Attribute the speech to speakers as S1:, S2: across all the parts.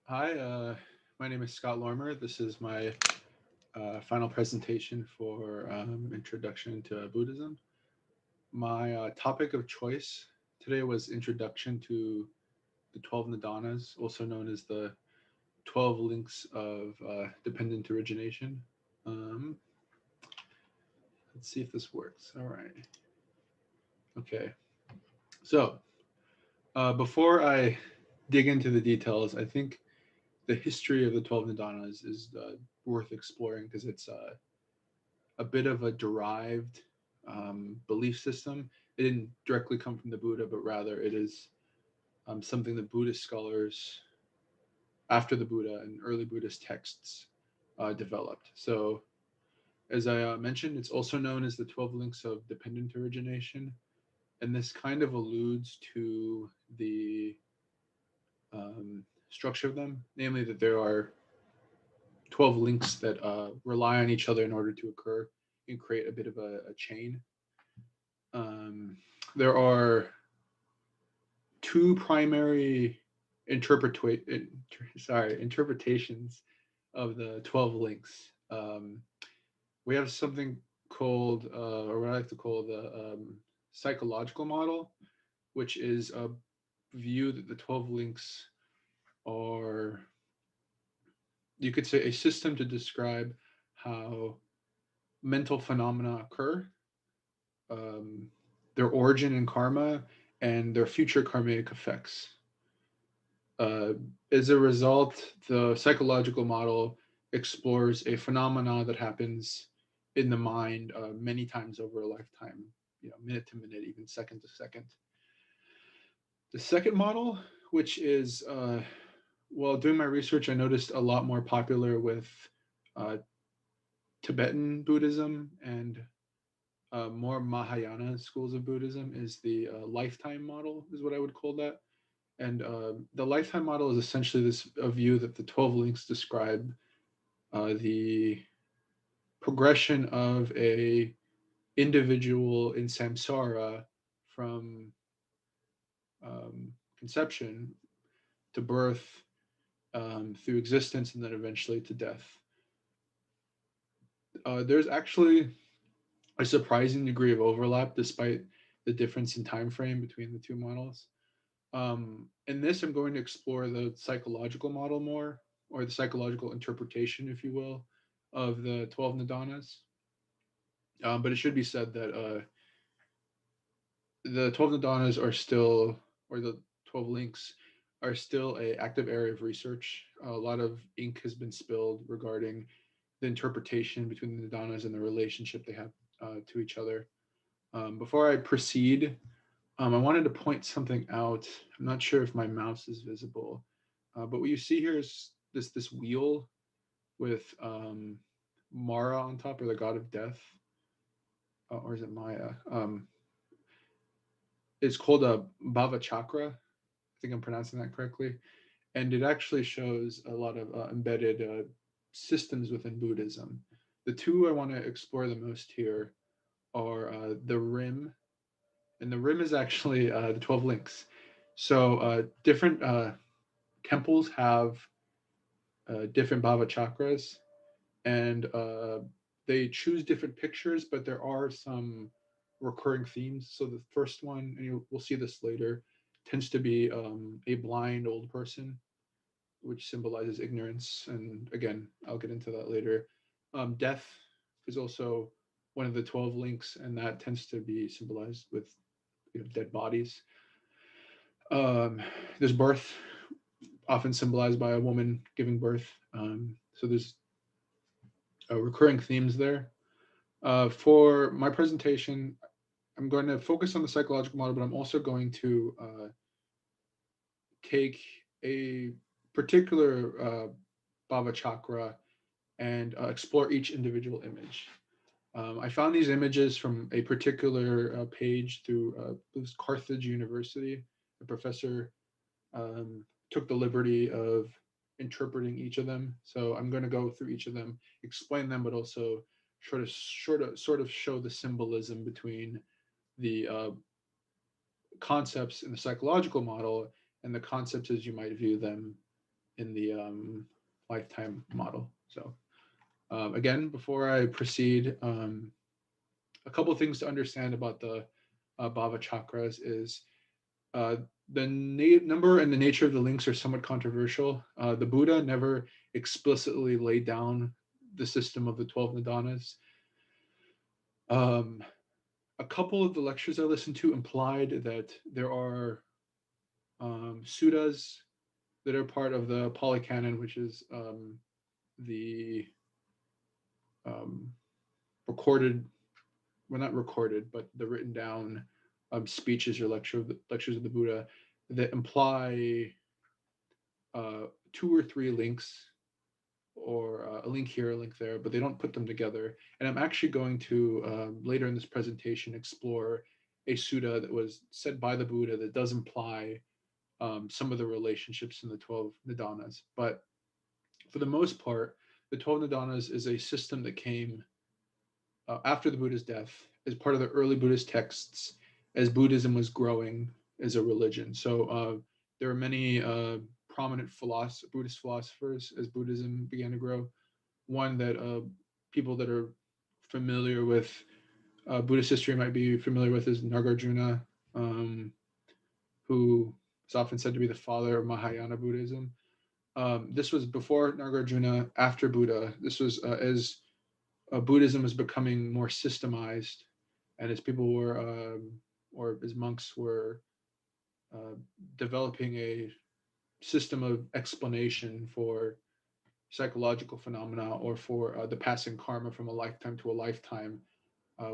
S1: Hi, my name is Scott Lormer. This is my final presentation for Introduction to Buddhism. My topic of choice today was Introduction to the 12 Nidanas, also known as the 12 Links of Dependent Origination. Um, let's see if this works. All right. Okay. So, before I dig into the details, I think the history of the 12 Nidanas is worth exploring because it's a bit of a derived belief system. It didn't directly come from the Buddha, but rather it is something that Buddhist scholars after the Buddha and early Buddhist texts developed. So, as I mentioned, it's also known as the 12 links of dependent origination. And this kind of alludes to the structure of them, namely that there are 12 links that rely on each other in order to occur and create a bit of a chain. Um, there are two primary interpretations of the 12 links. We have something called, or what I like to call the psychological model, which is a view that the 12 links are, you could say, a system to describe how mental phenomena occur, um, their origin in karma, and their future karmic effects. Uh, as a result, the psychological model explores a phenomena that happens in the mind many times over a lifetime, minute to minute, even second to second. The second model, which is, well, doing my research, I noticed a lot more popular with uh, Tibetan Buddhism and more Mahayana schools of Buddhism, is the lifetime model, is what I would call that. And the lifetime model is essentially this a view that the 12 links describe the progression of a individual in samsara from conception to birth, through existence, and then eventually to death. There's actually a surprising degree of overlap despite the difference in time frame between the two models. In this, I'm going to explore the psychological model more, or the psychological interpretation, if you will, of the 12 Nidanas. But it should be said that the 12 Nidanas are still, or the 12 links are still a active area of research. A lot of ink has been spilled regarding the interpretation between the Nidanas and the relationship they have to each other. Before I proceed, I wanted to point something out. I'm not sure if my mouse is visible, but what you see here is this wheel with Mara on top, or the god of death, or is it Maya? It's called a Bhava Chakra. I think I'm pronouncing that correctly, and it actually shows a lot of embedded systems within Buddhism. The two I want to explore the most here are the rim, and the rim is actually the 12 links. So different temples have different bhava chakras, and they choose different pictures, but there are some recurring themes. So the first one, and we'll see this later, tends to be a blind old person, which symbolizes ignorance. And again, I'll get into that later. Death is also one of the 12 links, and that tends to be symbolized with dead bodies. There's birth, often symbolized by a woman giving birth. So there's recurring themes there. For my presentation, I'm going to focus on the psychological model, but I'm also going to take a particular Bhava Chakra and explore each individual image. I found these images from a particular page through it was Carthage University. A professor took the liberty of interpreting each of them. So I'm going to go through each of them, explain them, but also sort of show the symbolism between the concepts in the psychological model and the concepts as you might view them in the lifetime model. So again, before I proceed, a couple of things to understand about the bhava chakras is uh, the number and the nature of the links are somewhat controversial. The Buddha never explicitly laid down the system of the 12 nidanas. Um, a couple of the lectures I listened to implied that there are suttas that are part of the Pali Canon, which is the um, recorded, well, not recorded, but the written down speeches or lectures of the Buddha that imply two or three links, or a link here, a link there, but they don't put them together. And I'm actually going to later in this presentation explore a sutta that was said by the Buddha that does imply some of the relationships in the 12 nidanas. But for the most part, the 12 nidanas is a system that came after the Buddha's death as part of the early Buddhist texts as Buddhism was growing as a religion. So there are many prominent Buddhist philosophers as Buddhism began to grow. One that people that are familiar with Buddhist history might be familiar with is Nagarjuna, who is often said to be the father of Mahayana Buddhism. This was before Nagarjuna, after Buddha. This was as Buddhism was becoming more systemized, and as people were, or as monks were uh, developing a system of explanation for psychological phenomena or for the passing karma from a lifetime to a lifetime,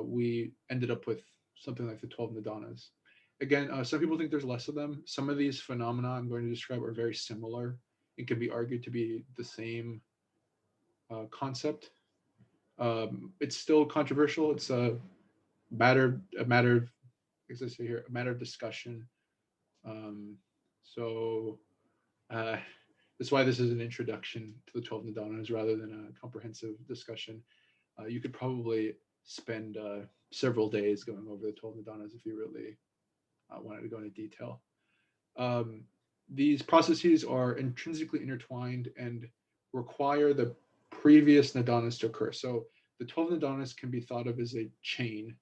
S1: we ended up with something like the 12 nidanas. Again, some people think there's less of them. Some of these phenomena I'm going to describe are very similar and can be argued to be the same concept. It's still controversial. It's a matter of, as I say here, a matter of discussion. Um, so uh, that's why this is an introduction to the 12 nidanas rather than a comprehensive discussion. You could probably spend several days going over the 12 nidanas if you really wanted to go into detail. Um, these processes are intrinsically intertwined and require the previous nidanas to occur. So the 12 nidanas can be thought of as a chain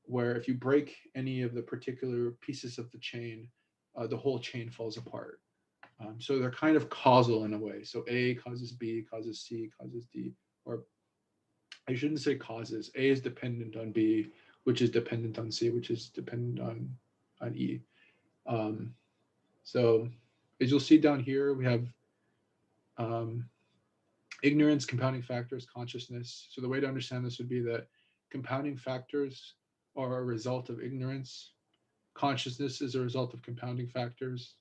S1: where if you break any of the particular pieces of the chain, the whole chain falls apart. So they're kind of causal in a way. So A causes B, causes C, causes D, or I shouldn't say causes. A is dependent on B, which is dependent on C, which is dependent on E. Um, so as you'll see down here, we have um, ignorance, compounding factors, consciousness. So the way to understand this would be that compounding factors are a result of ignorance. Consciousness is a result of compounding factors,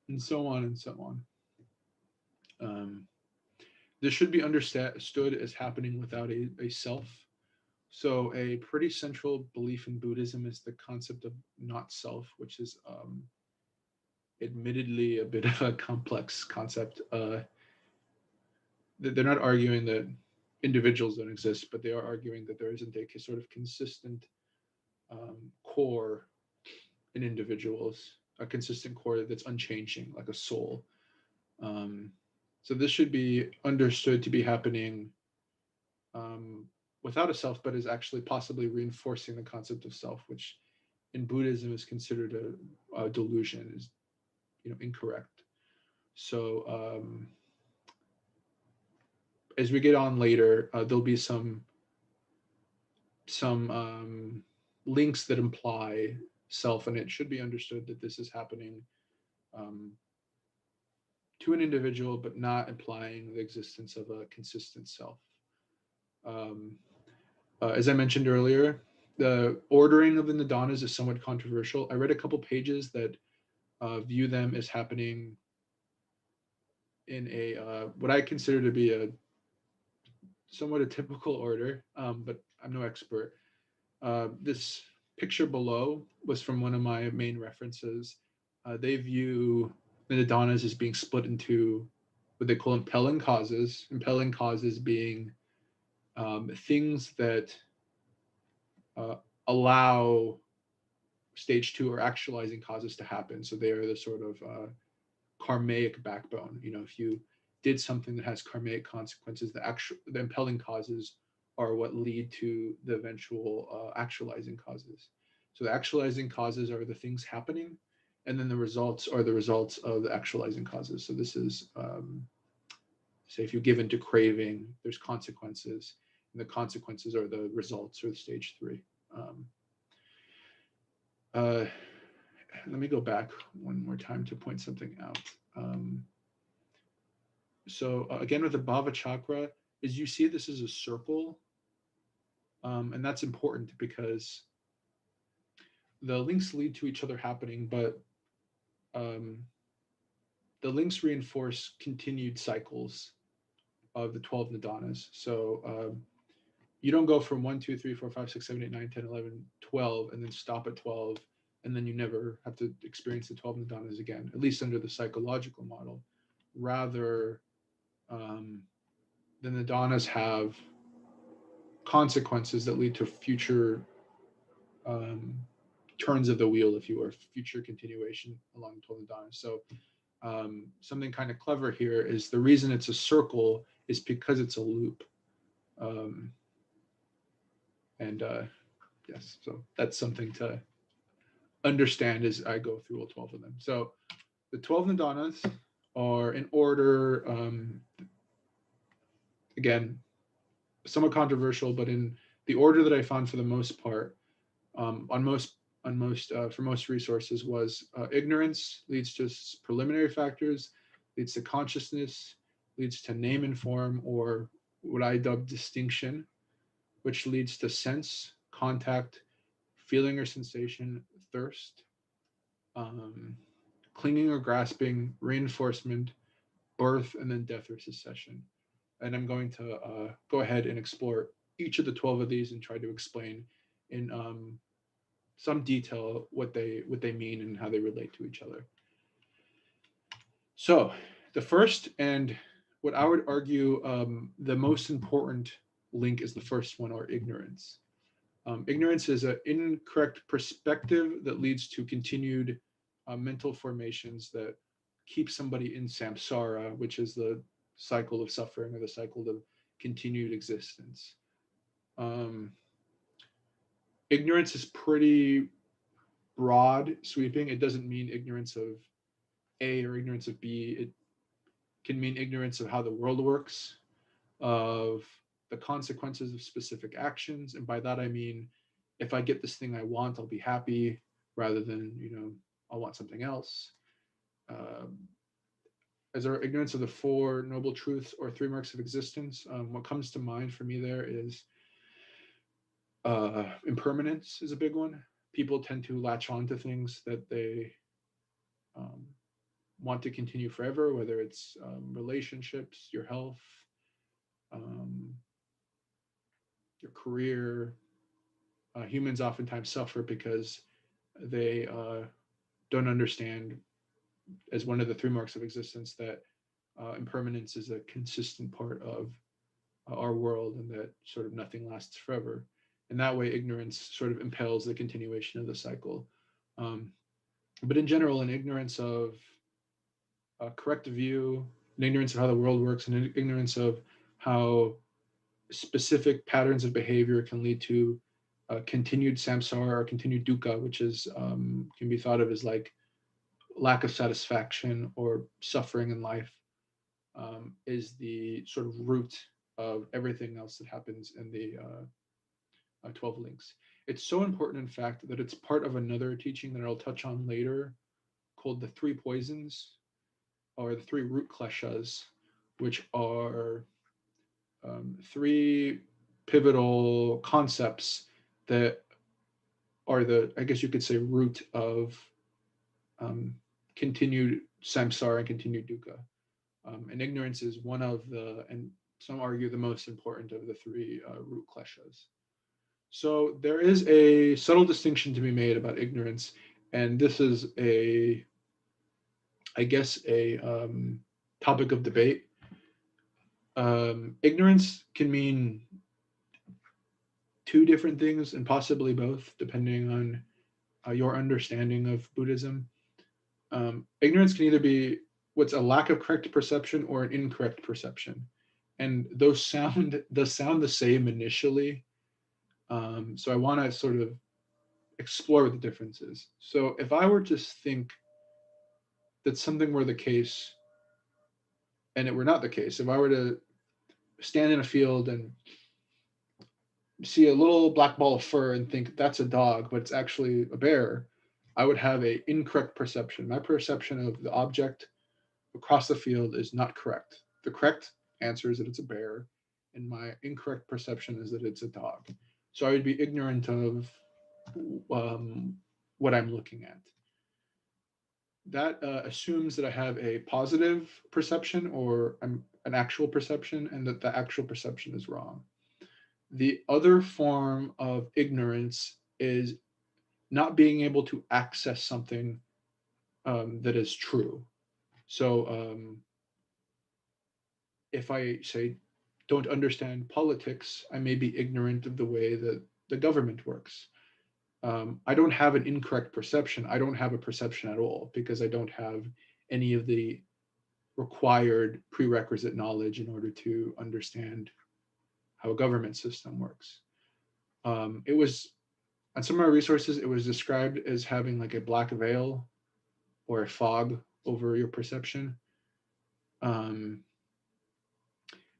S1: and so on and so on. Um, this should be understood as happening without a self. So a pretty central belief in Buddhism is the concept of not self, which is admittedly a bit of a complex concept. They're not arguing that individuals don't exist, but they are arguing that there isn't a sort of consistent core in individuals, a consistent core that's unchanging, like a soul. Um, so this should be understood to be happening um, without a self, but is actually possibly reinforcing the concept of self, which in Buddhism is considered a delusion, is incorrect. So as we get on later, there'll be some links that imply self, and it should be understood that this is happening um, to an individual, but not implying the existence of a consistent self. Um, as I mentioned earlier, the ordering of the Nidanas is somewhat controversial. I read a couple pages that view them as happening in a what I consider to be a somewhat a typical order, but I'm no expert. This picture below was from one of my main references. They view the Nidanas as being split into what they call impelling causes. Impelling causes being things that uh, allow stage two or actualizing causes to happen. So they are the sort of karmic backbone. If you did something that has karmic consequences, the impelling causes are what lead to the eventual actualizing causes. So the actualizing causes are the things happening, and then the results are the results of the actualizing causes. So this is, say, if you give into craving, there's consequences, and the consequences are the results, or the stage three. Um, uh, Let me go back one more time to point something out. Um, again, with the bhava chakra, is you see this as a circle, and that's important because the links lead to each other happening, but um, the links reinforce continued cycles of the 12 nidanas. So you don't go from 1, 2, 3, 4, 5, 6, 7, 8, 9, 10, 11, 12, and then stop at 12, and then you never have to experience the 12 nidanas again, at least under the psychological model. Rather, the nidanas have consequences that lead to future um, turns of the wheel, if you will, future continuation along the 12 nidanas. So something kind of clever here is the reason it's a circle is because it's a loop. Um, and yes, so that's something to understand as I go through all 12 of them. So the 12 nidanas are in order, again, somewhat controversial, but in the order that I found for the most part, for most resources, was ignorance leads to preliminary factors, leads to consciousness, leads to name and form, or what I dub distinction, which leads to sense, contact, feeling or sensation, thirst, um, clinging or grasping, reinforcement, birth, and then death or secession. And I'm going to go ahead and explore each of the 12 of these and try to explain in some detail what they mean and how they relate to each other. So the first, and what I would argue the most important link, is the first one, or ignorance. Ignorance is an incorrect perspective that leads to continued mental formations that keep somebody in samsara, which is the cycle of suffering, or the cycle of continued existence. Um, Ignorance is pretty broad sweeping. It doesn't mean ignorance of A or ignorance of B. It can mean ignorance of how the world works, of the consequences of specific actions. And by that, I mean, if I get this thing I want, I'll be happy, rather than, I'll want something else. Um, as our ignorance of the four noble truths, or three marks of existence, what comes to mind for me there is impermanence is a big one. People tend to latch on to things that they um, want to continue forever, whether it's relationships, your health, um, your career. Humans oftentimes suffer because they don't understand, as one of the three marks of existence, that impermanence is a consistent part of our world, and that sort of nothing lasts forever. And that way, ignorance sort of impels the continuation of the cycle. Um, but in general, an ignorance of a correct view, an ignorance of how the world works, and an ignorance of how specific patterns of behavior can lead to continued samsara, or continued dukkha, which is can be thought of as like lack of satisfaction or suffering in life, is the sort of root of everything else that happens in the 12 links. It's so important, in fact, that it's part of another teaching that I'll touch on later, called the three poisons, or the three root kleshas, which are three pivotal concepts that are the, I guess you could say, root of continued samsara and continued dukkha. And ignorance is one of the, and some argue the most important of the three root kleshas. So there is a subtle distinction to be made about ignorance, and this is I guess, a topic of debate. Ignorance can mean two different things, and possibly both, depending on your understanding of Buddhism. Ignorance can either be what's a lack of correct perception or an incorrect perception, and those sound the same initially. So I want to sort of explore what the difference is. So if I were to think that something were the case and it were not the case, if I were to stand in a field and see a little black ball of fur and think that's a dog, but it's actually a bear, I would have a incorrect perception. My perception of the object across the field is not correct. The correct answer is that it's a bear, and my incorrect perception is that it's a dog. So I would be ignorant of um, what I'm looking at. That assumes that I have a positive perception or an actual perception, and that the actual perception is wrong. The other form of ignorance is not being able to access something that is true. So if I say don't understand politics, I may be ignorant of the way that the government works. I don't have an incorrect perception. I don't have a perception at all because I don't have any of the required prerequisite knowledge in order to understand how a government system works. It was on some of my resources, it was described as having like a black veil or a fog over your perception. Um,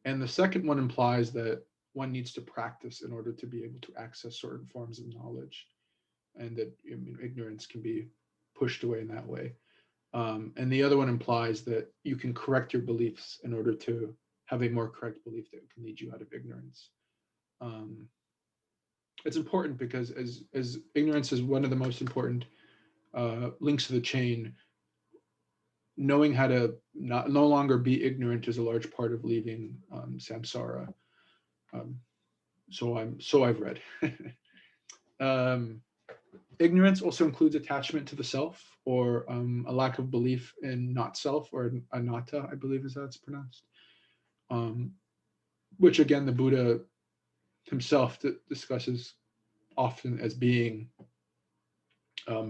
S1: and the second one implies that one needs to practice in order to be able to access certain forms of knowledge, and that ignorance can be pushed away in that way. And the other one implies that you can correct your beliefs in order to have a more correct belief that can lead you out of ignorance. Um, it's important because as ignorance is one of the most important links to the chain, knowing how to no longer be ignorant is a large part of leaving samsara. Um, so I've read. um, Ignorance also includes attachment to the self, or a lack of belief in not self, or anatta, I believe is how it's pronounced. Um, which again, the Buddha himself discusses often as being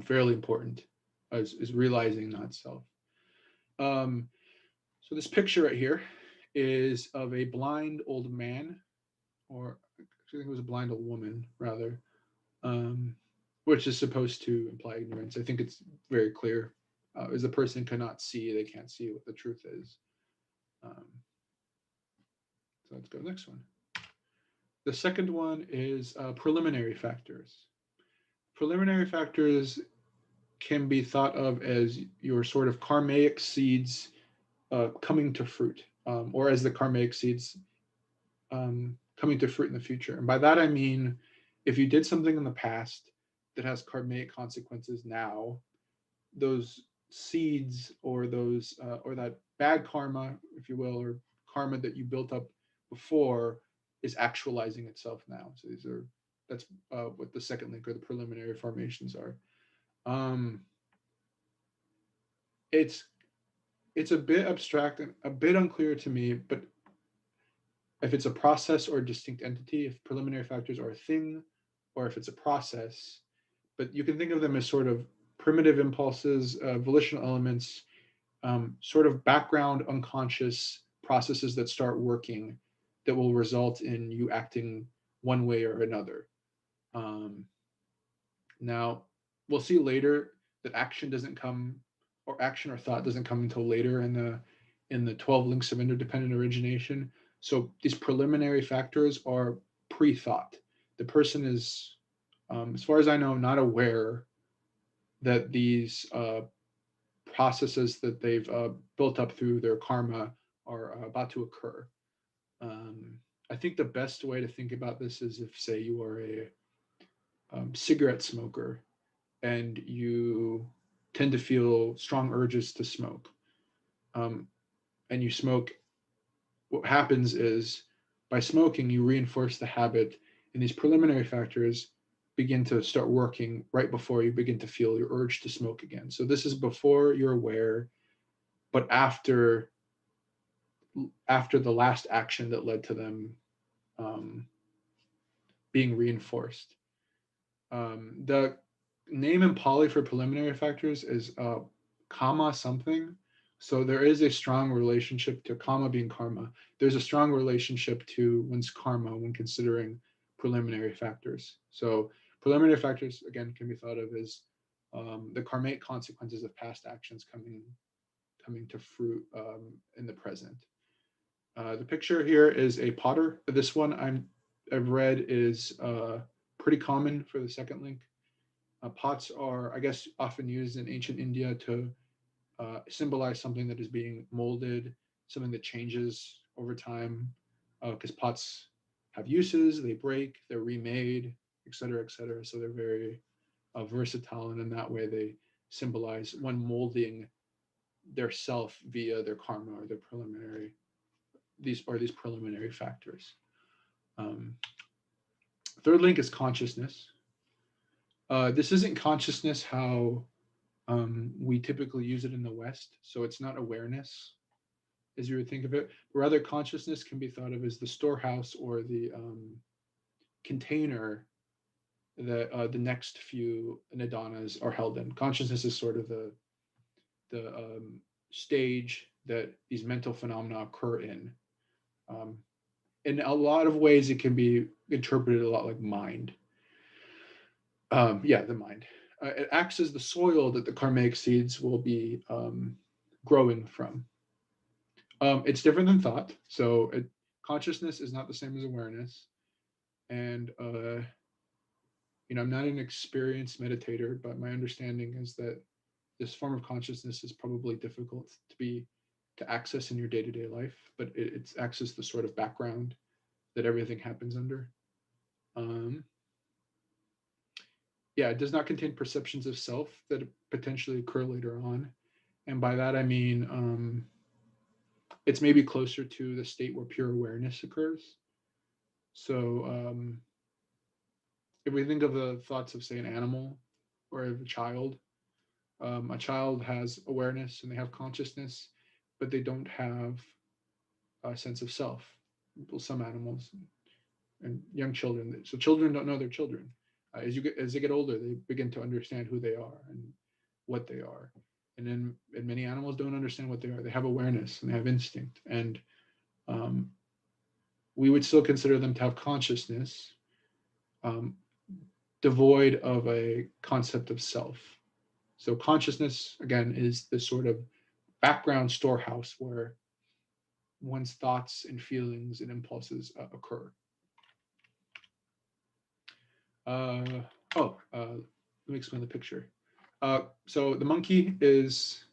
S1: fairly important, as is realizing not self. Um, so this picture right here is of a blind old man, or I think it was a blind old woman rather, um, which is supposed to imply ignorance. I think it's very clear. As a person cannot see, they can't see what the truth is. Um, so let's go to the next one. The second one is preliminary factors. Preliminary factors can be thought of as your sort of karmic seeds coming to fruit, or as the karmic seeds coming to fruit in the future. And by that I mean, if you did something in the past that has karmic consequences now, those seeds or those or that bad karma, if you will, or karma that you built up before is actualizing itself now. So that's what the second link or the preliminary formations are. Um, it's it's a bit abstract and a bit unclear to me, but if it's a process or a distinct entity, if preliminary factors are a thing, or if it's a process, but you can think of them as sort of primitive impulses, volitional elements, sort of background unconscious processes that start working that will result in you acting one way or another. Um, Now, we'll see later that action doesn't come, or action or thought doesn't come until later in the 12 links of interdependent origination. So these preliminary factors are pre-thought. The person is, as far as I know, not aware that these processes that they've built up through their karma are about to occur. Um, I think the best way to think about this is if, say, you are a cigarette smoker and you tend to feel strong urges to smoke, um, and you smoke, what happens is by smoking, you reinforce the habit, and these preliminary factors begin to start working right before you begin to feel your urge to smoke again. So this is before you're aware, but after the last action that led to them um, being reinforced. The name in Pali for preliminary factors is kama something. So there is a strong relationship to karma being karma. There's a strong relationship to one's karma when considering preliminary factors. So preliminary factors, again, can be thought of as the karmic consequences of past actions coming to fruit in the present. The picture here is a potter. This one I've read is pretty common for the second link. Pots are, I guess, often used in ancient India to symbolize something that is being molded, something that changes over time, because pots have uses, they break, they're remade, et cetera, et cetera. So they're very versatile, and in that way, they symbolize one molding their self via their karma or their preliminary these preliminary factors. Um, Third link is consciousness. This isn't consciousness how we typically use it in the West. So it's not awareness as you would think of it. But rather, consciousness can be thought of as the storehouse or the container that the next few Nidanas are held in. Consciousness is sort of the stage that these mental phenomena occur in. Um, in a lot of ways, it can be interpreted a lot like mind. Yeah, the mind. It acts as the soil that the karmic seeds will be growing from. It's different than thought. So consciousness is not the same as awareness. And, I'm not an experienced meditator, but my understanding is that this form of consciousness is probably difficult to access in your day-to-day life, but it's access the sort of background that everything happens under. Um, yeah, it does not contain perceptions of self that potentially occur later on. And by that, I mean, it's maybe closer to the state where pure awareness occurs. So if we think of the thoughts of, say, an animal or of a child has awareness and they have consciousness, but they don't have a sense of self. Well, some animals and young children. So children don't know they're children. As they get older, they begin to understand who they are and what they are. And many animals don't understand what they are. They have awareness and they have instinct, and um, we would still consider them to have consciousness, um, devoid of a concept of self. So consciousness, again, is this sort of background storehouse where one's thoughts and feelings and impulses occur. Uh, let me explain the picture. So the monkey is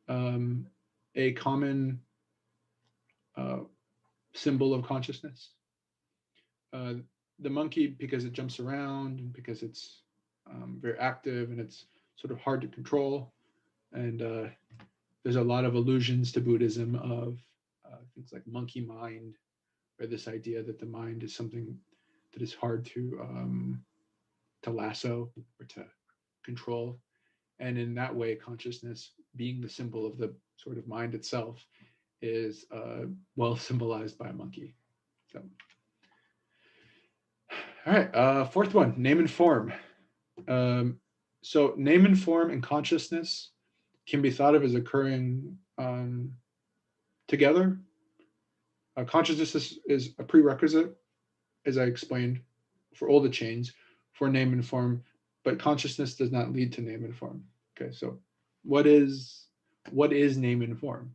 S1: um, a common uh, symbol of consciousness. Uh, the monkey, because it jumps around and because it's very active and it's sort of hard to control, and there's a lot of allusions to Buddhism of things like monkey mind, or this idea that the mind is something that is hard to lasso or to control. And in that way, consciousness, being the symbol of the sort of mind itself, is well symbolized by a monkey. So, all right, fourth one, name and form. So name and form and consciousness can be thought of as occurring together. Consciousness is a prerequisite, as I explained, for all the chains, for name and form, but consciousness does not lead to name and form. Okay, so what is name and form?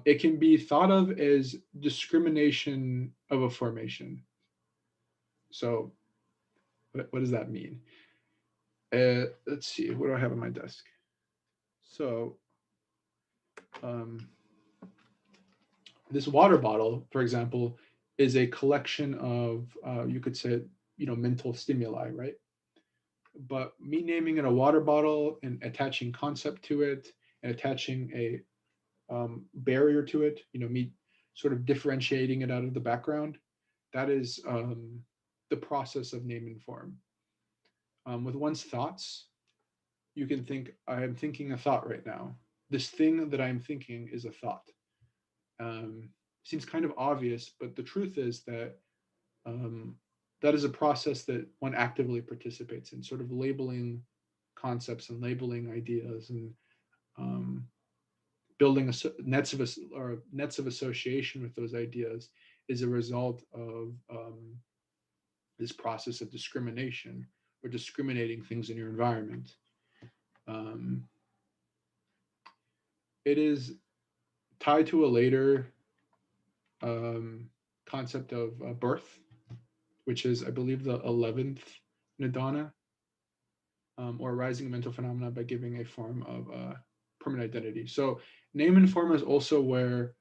S1: It can be thought of as discrimination of a formation. So what does that mean? Let's see, what do I have on my desk? So um, this water bottle, for example, is a collection of, you could say, mental stimuli, right? But me naming it a water bottle and attaching concept to it and attaching a barrier to it, me sort of differentiating it out of the background, that is the process of name and form. With one's thoughts, you can think, I am thinking a thought right now. This thing that I'm thinking is a thought. Seems kind of obvious, but the truth is that um, that is a process that one actively participates in, sort of labeling concepts and labeling ideas and um, building nets of association with those ideas is a result of this process of discrimination or discriminating things in your environment. Um, it is tied to a later um, concept of birth, which is, I believe, the 11th Nidana, or arising mental phenomena by giving a form of permanent identity. So, name and form is also where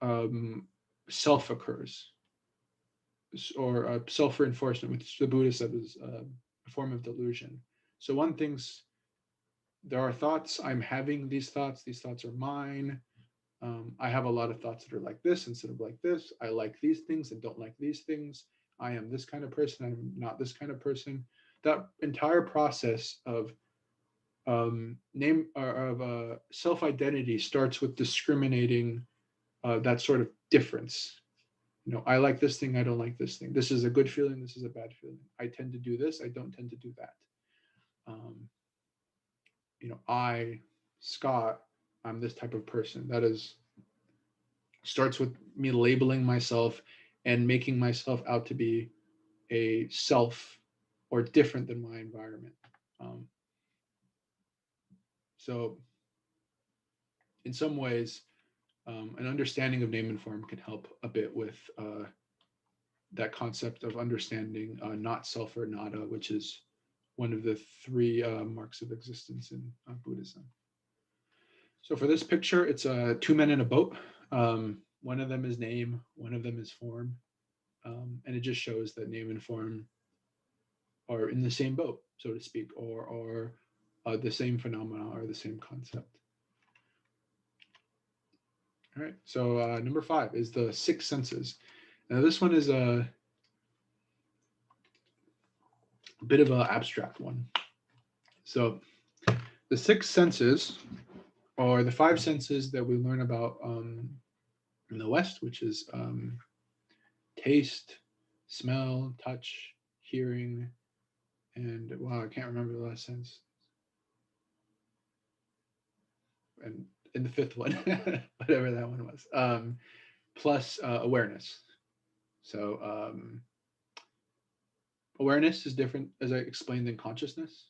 S1: um, self occurs, or self reinforcement, which the Buddha said is a form of delusion. So, one thinks there are thoughts, I'm having these thoughts are mine. I have a lot of thoughts that are like this instead of like this. I like these things and don't like these things. I am this kind of person. I'm not this kind of person. That entire process of name of self identity starts with discriminating that sort of difference. I like this thing. I don't like this thing. This is a good feeling. This is a bad feeling. I tend to do this. I don't tend to do that. Um, I, Scott, I'm this type of person. That is starts with me labeling myself and making myself out to be a self or different than my environment. Um, so, in some ways, an understanding of name and form can help a bit with that concept of understanding not self or nada, which is one of the three marks of existence in Buddhism. So for this picture, it's two men in a boat. One of them is name, one of them is form. And it just shows that name and form are in the same boat, so to speak, or the same phenomena or the same concept. All right, so number 5 is the 6 senses. Now this one is a bit of an abstract one. So the 6 senses are the 5 senses that we learn about in the West, which is taste, smell, touch, hearing, and wow, I can't remember the last sense. And in the 5th one, whatever that one was, plus awareness. So awareness is different, as I explained, than consciousness,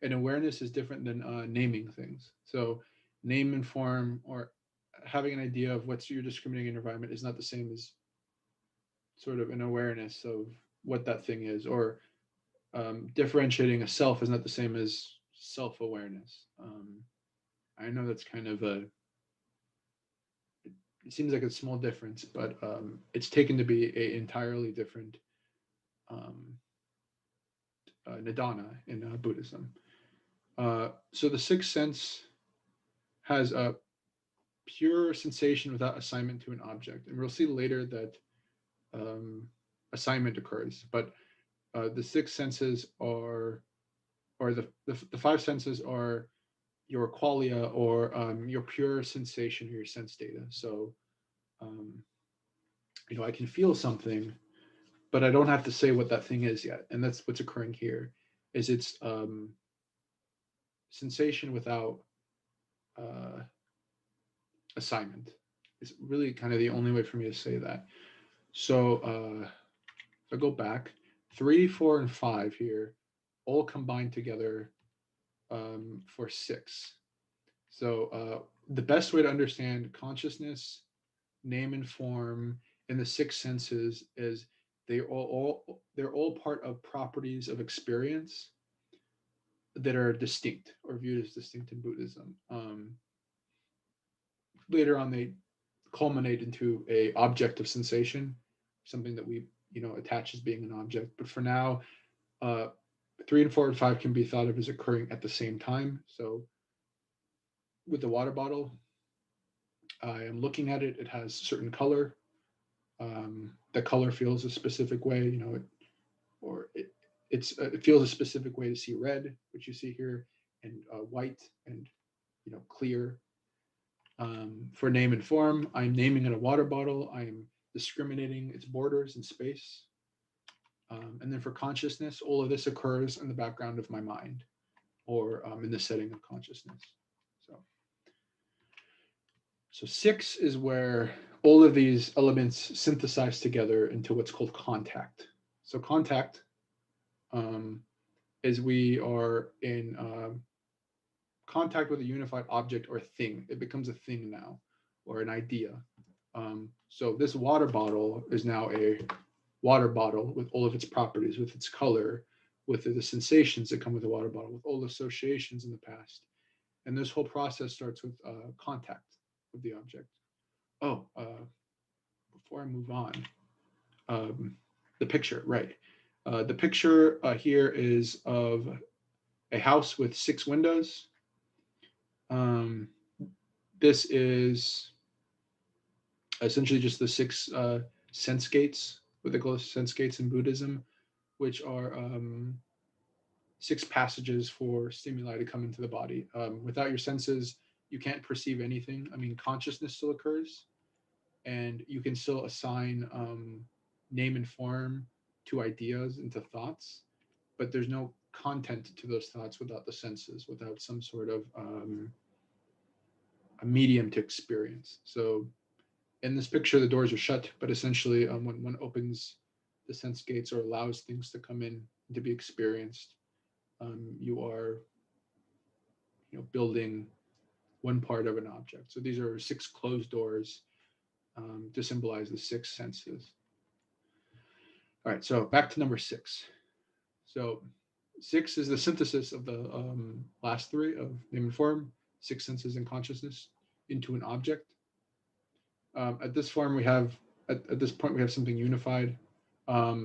S1: and awareness is different than naming things. So name and form, or having an idea of what's your discriminating environment, is not the same as sort of an awareness of what that thing is, or differentiating a self is not the same as self-awareness. I know that's kind of it seems like a small difference, but it's taken to be a entirely different um, Nidana in Buddhism. So the 6th sense has a pure sensation without assignment to an object, and we'll see later that assignment occurs. But the 6 senses are, or the 5 senses are your qualia, or your pure sensation or your sense data. So, um, I can feel something, but I don't have to say what that thing is yet. And that's what's occurring here, is it's sensation without uh, assignment. It's really kind of the only way for me to say that. So if I go back, 3, 4, and 5 here all combined together for 6. So the best way to understand consciousness, name and form, and the 6 senses is they're all part of properties of experience that are distinct or viewed as distinct in Buddhism. Later on, they culminate into a object of sensation, something that we attach as being an object. But for now, uh, 3 and 4 and 5 can be thought of as occurring at the same time. So with the water bottle, I am looking at it. It has certain color. The color feels a specific way, it feels a specific way to see red, which you see here, and white, and clear. For name and form, I'm naming it a water bottle. I'm discriminating its borders and space. And then for consciousness, all of this occurs in the background of my mind, or in the setting of consciousness. So So 6 is where all of these elements synthesize together into what's called contact. So contact um, is we are in contact with a unified object or thing. It becomes a thing now, or an idea. So this water bottle is now a water bottle with all of its properties, with its color, with the sensations that come with the water bottle, with all the associations in the past. And this whole process starts with contact with the object. Oh, before I move on, um, the picture, right? The picture here is of a house with 6 windows. Um, this is essentially just the 6 sense gates, what they call sense gates in Buddhism, which are 6 passages for stimuli to come into the body. Without your senses, you can't perceive anything. I mean, consciousness still occurs, and you can still assign name and form to ideas and to thoughts, but there's no content to those thoughts without the senses, without some sort of a medium to experience. So in this picture, the doors are shut, but essentially, when one opens the sense gates or allows things to come in to be experienced, you are, building one part of an object. So these are 6 closed doors to symbolize the 6 senses. All right, so back to number 6. So 6 is the synthesis of the last 3 of name and form, 6 senses and consciousness into an object. At this form, we have at this point we have something unified.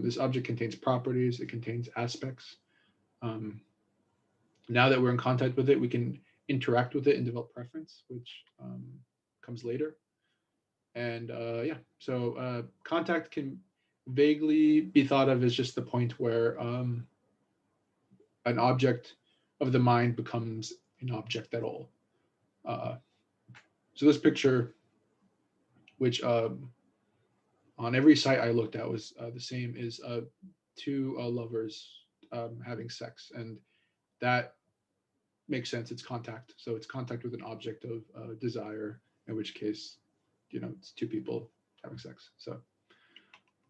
S1: This object contains properties. It contains aspects. Now that we're in contact with it, we can interact with it and develop preference, which comes later. And yeah, so contact can vaguely be thought of as just the point where an object of the mind becomes an object at all. So this picture, which on every site I looked at was the same, is 2 lovers having sex, and that makes sense. It's contact, so it's contact with an object of desire. In which case, it's 2 people having sex. So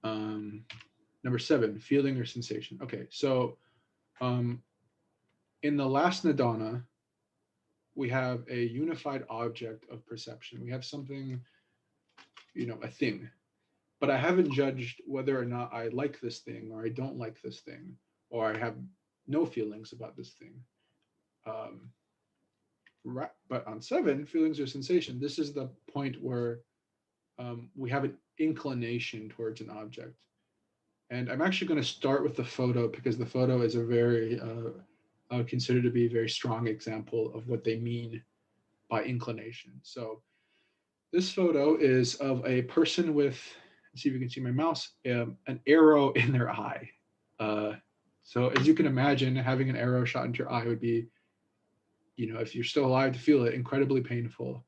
S1: number 7, feeling or sensation. Okay, so in the last Nidana, we have a unified object of perception. We have something, a thing, but I haven't judged whether or not I like this thing or I don't like this thing, or I have no feelings about this thing. Right, but on 7, feelings or sensation, this is the point where we have an inclination towards an object. And I'm actually going to start with the photo because the photo is a very, I would consider to be a very strong example of what they mean by inclination. So this photo is of a person with, let's see if you can see my mouse, an arrow in their eye. So as you can imagine, having an arrow shot into your eye would be, if you're still alive to feel it, incredibly painful.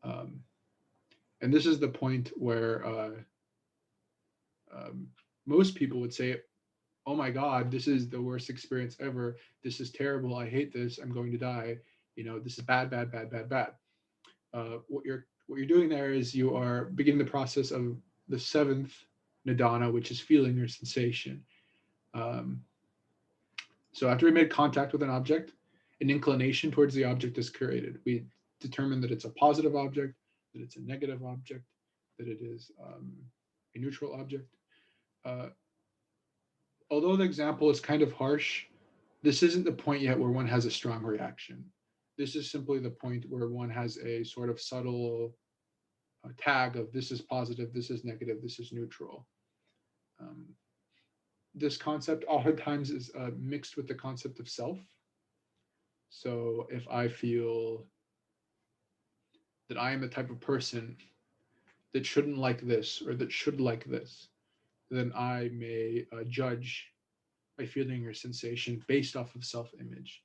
S1: And this is the point where most people would say, oh my God, this is the worst experience ever. This is terrible. I hate this. I'm going to die. This is bad, bad, bad, bad, bad. What you're doing there is you are beginning the process of the 7th Nidana, which is feeling or sensation. So after we made contact with an object, an inclination towards the object is created. We determine that it's a positive object, that it's a negative object, that it is a neutral object. Although the example is kind of harsh, this isn't the point yet where one has a strong reaction. This is simply the point where one has a sort of subtle tag of this is positive, this is negative, this is neutral. This concept oftentimes is mixed with the concept of self. So if I feel that I am the type of person that shouldn't like this or that should like this, then I may judge my feeling or sensation based off of self-image.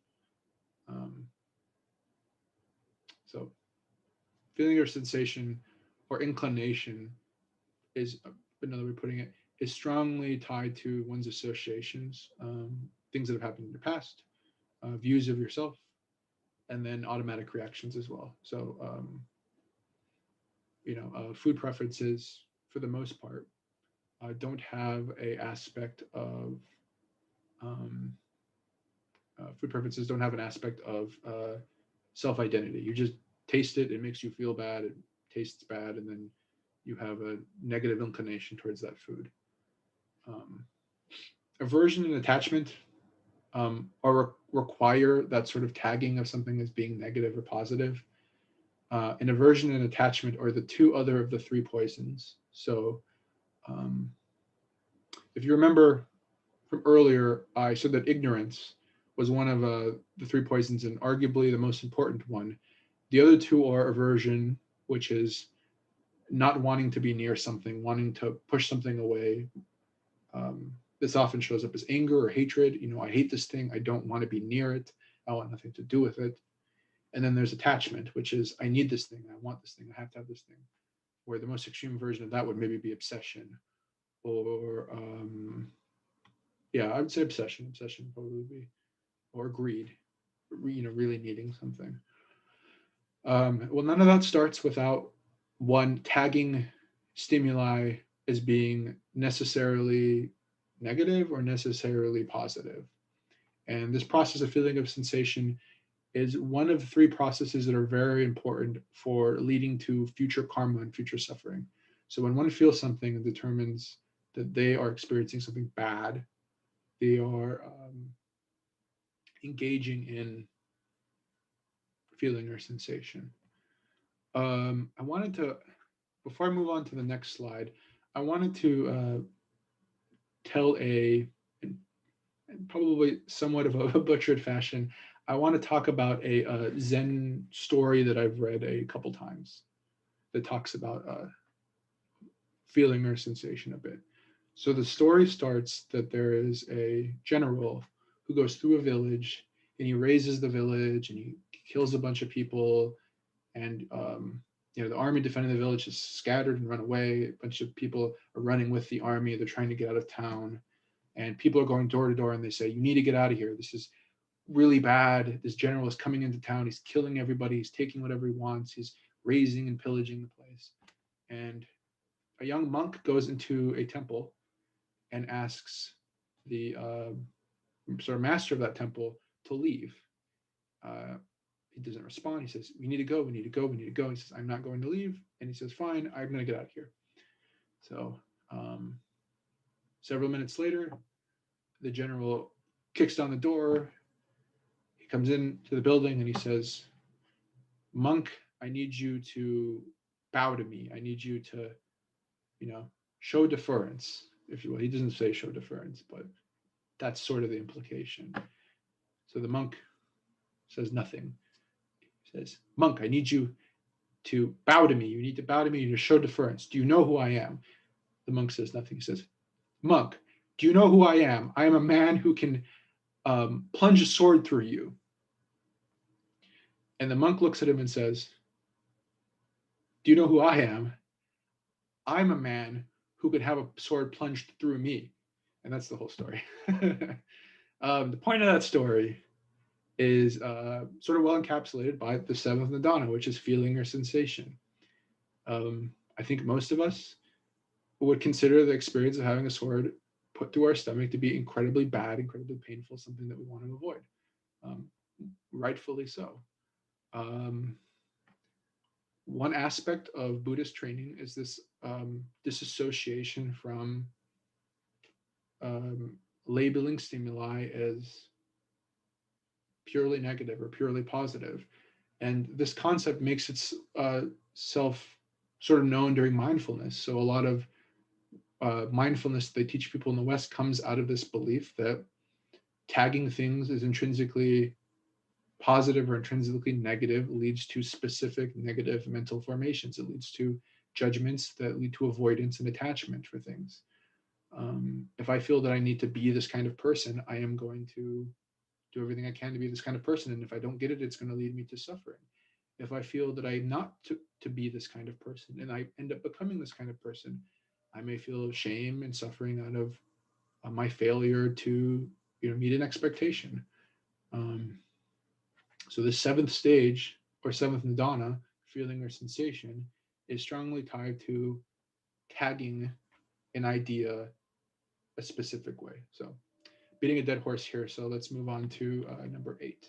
S1: So feeling or sensation or inclination is another way of putting it, is strongly tied to one's associations, things that have happened in the past, views of yourself, and then automatic reactions as well. So food preferences for the most part don't have a aspect of um, food preferences don't have an aspect of self-identity. You just taste it, it makes you feel bad, it tastes bad, and then you have a negative inclination towards that food. Um, Aversion and attachment require that sort of tagging of something as being negative or positive. And aversion and attachment are the two other of the three poisons. So, um, if you remember from earlier, I said that ignorance was one of the three poisons and arguably the most important one. The other two are aversion, which is not wanting to be near something, wanting to push something away. This often shows up as anger or hatred. I hate this thing. I don't want to be near it. I want nothing to do with it. And then there's attachment, which is I need this thing. I want this thing. I have to have this thing. Where the most extreme version of that would maybe be obsession, or yeah, I would say obsession. Obsession would probably be, or greed. Really needing something. Well, none of that starts without one tagging stimuli as being necessarily negative or necessarily positive. And this process of feeling of sensation is one of the three processes that are very important for leading to future karma and future suffering. So when one feels something, it determines that they are experiencing something bad. They are engaging in feeling or sensation. I wanted to, before I move on to the next slide, I wanted to tell in probably somewhat of a butchered fashion. I want to talk about a Zen story that I've read a couple times that talks about feeling or sensation a bit. So the story starts that there is a general who goes through a village and he raises the village and he kills a bunch of people, and the army defending the village is scattered and run away. A bunch of people are running with the army. They're trying to get out of town, and people are going door to door and they say, "You need to get out of here. This is really bad. This general is coming into town. He's killing everybody. He's taking whatever he wants. He's razing and pillaging the place." And a young monk goes into a temple and asks the sort of master of that temple to leave. Uh, he doesn't respond. He says, "We need to go. We need to go. We need to go." He says, "I'm not going to leave." And he says, "Fine. I'm going to get out of here." So um, several minutes later, the general kicks down the door. He comes into the building and he says, "Monk, I need you to bow to me. I need you to, you know, show deference, if you will." He doesn't say show deference, but that's sort of the implication. So the monk says nothing. He says, "Monk, I need you to bow to me. You need to bow to me. You need to show deference. Do you know who I am?" The monk says nothing. He says, "Monk, do you know who I am? I am a man who can plunge a sword through you." And the monk looks at him and says, "Do you know who I am? I'm a man who could have a sword plunged through me." And that's the whole story. The point of that story is sort of well encapsulated by the seventh Nidana, which is feeling or sensation. I think most of us would consider the experience of having a sword put through our stomach to be incredibly bad, incredibly painful, something that we want to avoid. Um, Rightfully so. Um, One aspect of Buddhist training is this disassociation from um, labeling stimuli as purely negative or purely positive. And this concept makes itself sort of known during mindfulness. So a lot of mindfulness they teach people in the West comes out of this belief that tagging things as intrinsically positive or intrinsically negative leads to specific negative mental formations. It leads to judgments that lead to avoidance and attachment for things. If I feel that I need to be this kind of person, I am going to do everything I can to be this kind of person. And if I don't get it, it's going to lead me to suffering. If I feel that I'm not to be this kind of person and I end up becoming this kind of person, I may feel shame and suffering out of my failure to meet an expectation. Um, so the seventh stage or seventh nidana, feeling or sensation, is strongly tied to tagging an idea a specific way. So beating a dead horse here. So let's move on to number 8.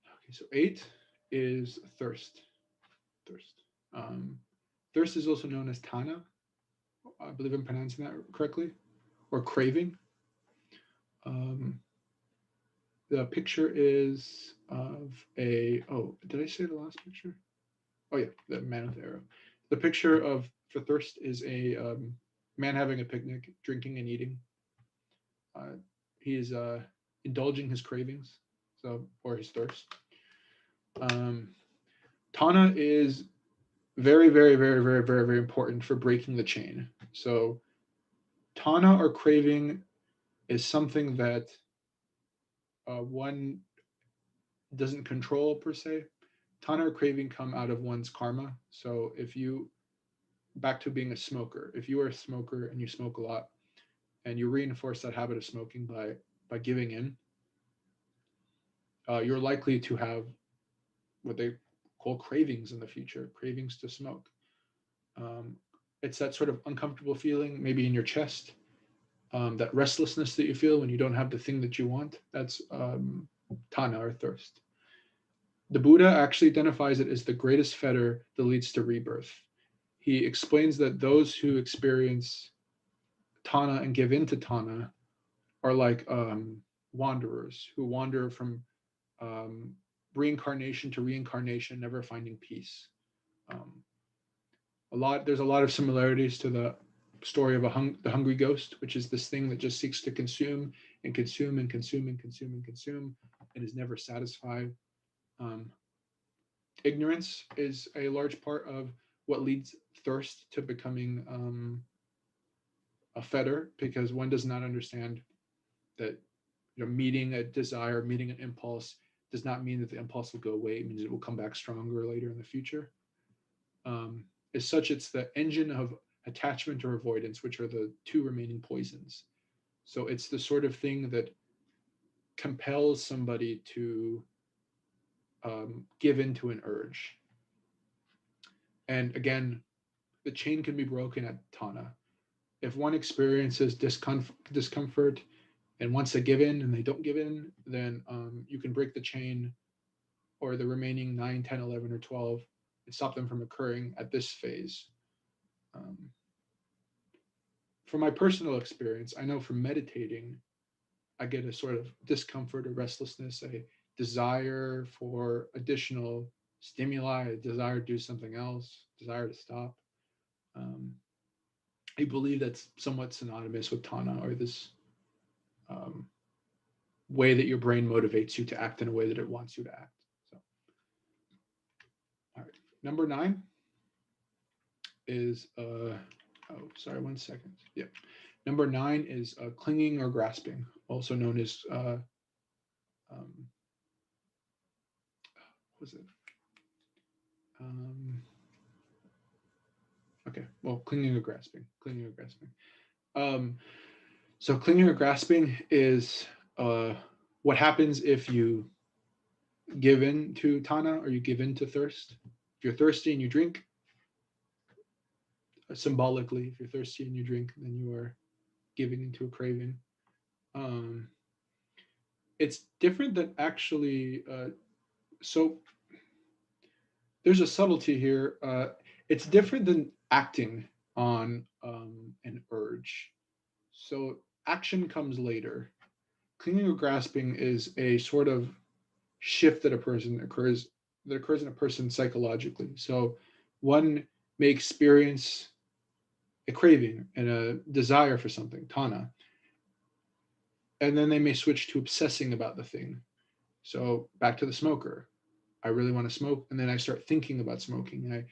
S1: Okay, so 8 is thirst. Thirst. Um, Thirst is also known as tana. I believe I'm pronouncing that correctly, or craving. Um, the picture is of a. Oh, did I say the last picture? Oh yeah, the man with the arrow. The picture of for thirst is a man having a picnic, drinking and eating. Uh, he is indulging his cravings, so or his thirst. Um, Tana is very, very, very, very, very, very important for breaking the chain. So Tana or craving is something that one doesn't control per se. Tana or craving come out of one's karma. So if you back to being a smoker, if you are a smoker and you smoke a lot, and you reinforce that habit of smoking by giving in, you're likely to have what they call cravings in the future, cravings to smoke. Um, it's that sort of uncomfortable feeling, maybe in your chest, that restlessness that you feel when you don't have the thing that you want. That's tana or thirst. The Buddha actually identifies it as the greatest fetter that leads to rebirth. He explains that those who experience tana and give into tana are like wanderers who wander from um, reincarnation to reincarnation, never finding peace. Um, there's a lot of similarities to the story of the hungry ghost, which is this thing that just seeks to consume and consume and consume and consume and consume and is never satisfied. Um, Ignorance is a large part of what leads thirst to becoming a fetter, because one does not understand that meeting a desire, meeting an impulse does not mean that the impulse will go away. It means it will come back stronger later in the future. As such, it's the engine of attachment or avoidance, which are the two remaining poisons. So it's the sort of thing that compels somebody to give into an urge. And again, the chain can be broken at Tana. If one experiences discomfort and wants to give in and they don't give in, then you can break the chain or the remaining 9, 10, 11, or 12 and stop them from occurring at this phase. Um, from my personal experience, I know from meditating, I get a sort of discomfort or restlessness, a desire for additional stimuli, a desire to do something else, desire to stop. Um, I believe that's somewhat synonymous with Tana, or this um, way that your brain motivates you to act in a way that it wants you to act. So, all right. Number 9 is, oh, sorry, 1 second. Yeah. Number 9 is clinging or grasping, also known as, um, what was it? Um, okay, well, clinging or grasping, clinging or grasping. Um, so clinging or grasping is what happens if you give in to Tana or you give in to thirst. If you're thirsty and you drink, symbolically, if you're thirsty and you drink, then you are giving into a craving. Um, it's different than actually. So there's a subtlety here. It's different than acting on an urge. So action comes later. Clinging or grasping is a sort of shift that occurs in a person psychologically. So one may experience a craving and a desire for something, tana, and then they may switch to obsessing about the thing. So back to the smoker. I really want to smoke, and then I start thinking about smoking, and I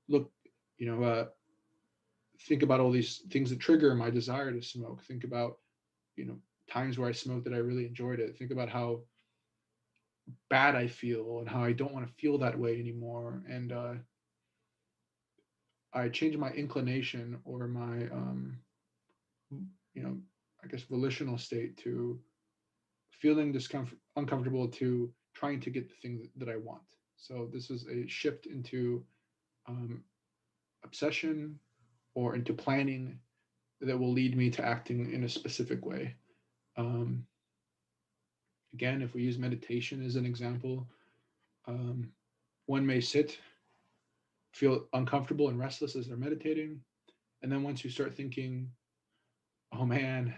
S1: look, you know, think about all these things that trigger my desire to smoke. Think about, you know, times where I smoked that I really enjoyed it. Think about how bad I feel and how I don't want to feel that way anymore. And I change my inclination or my, you know, I guess volitional state to feeling uncomfortable to trying to get the thing that I want. So this is a shift into um, obsession or into planning that will lead me to acting in a specific way. Um, Again, if we use meditation as an example, um, one may sit, feel uncomfortable and restless as they're meditating. And then once you start thinking, oh man,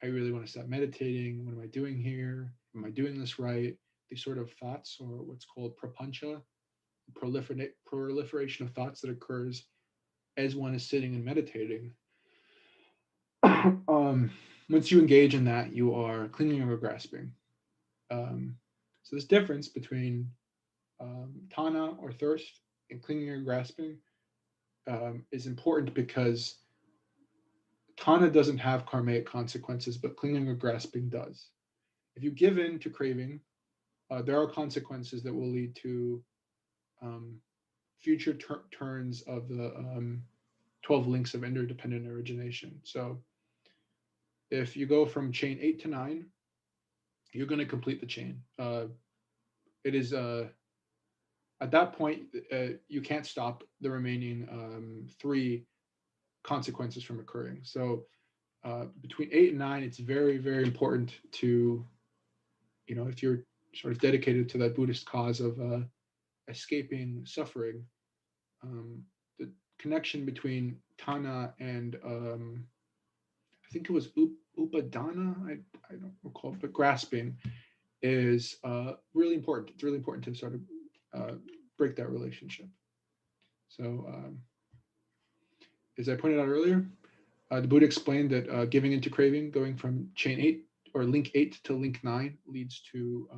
S1: I really want to stop meditating. What am I doing here? Am I doing this right? These sort of thoughts, or what's called prapancha, proliferation of thoughts that occurs as one is sitting and meditating. um, Once you engage in that, you are clinging or grasping. Um, so this difference between tana or thirst and clinging or grasping is important because tana doesn't have karmic consequences, but clinging or grasping does. If you give in to craving, there are consequences that will lead to um, future turns of the 12 links of interdependent origination. So if you go from chain 8 to 9, you're going to complete the chain. It is at that point, you can't stop the remaining three consequences from occurring. So between 8 and 9, it's very, very important to, if you're sort of dedicated to that Buddhist cause of escaping suffering, the connection between Tana and I think it was Upadana, I don't recall, but grasping is really important. It's really important to sort of uh, break that relationship. So, as I pointed out earlier, the Buddha explained that giving into craving, going from chain 8 or link 8 to link 9, leads to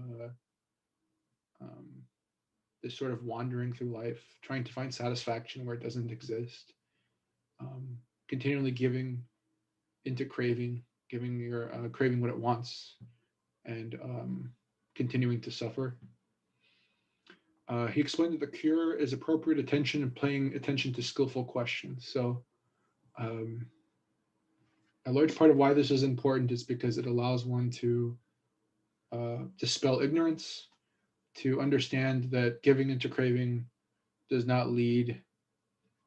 S1: um, this sort of wandering through life, trying to find satisfaction where it doesn't exist, um, continually giving into craving, giving your craving what it wants, and continuing to suffer. He explained that the cure is appropriate attention and paying attention to skillful questions. So, um, a large part of why this is important is because it allows one to dispel ignorance, to understand that giving into craving does not lead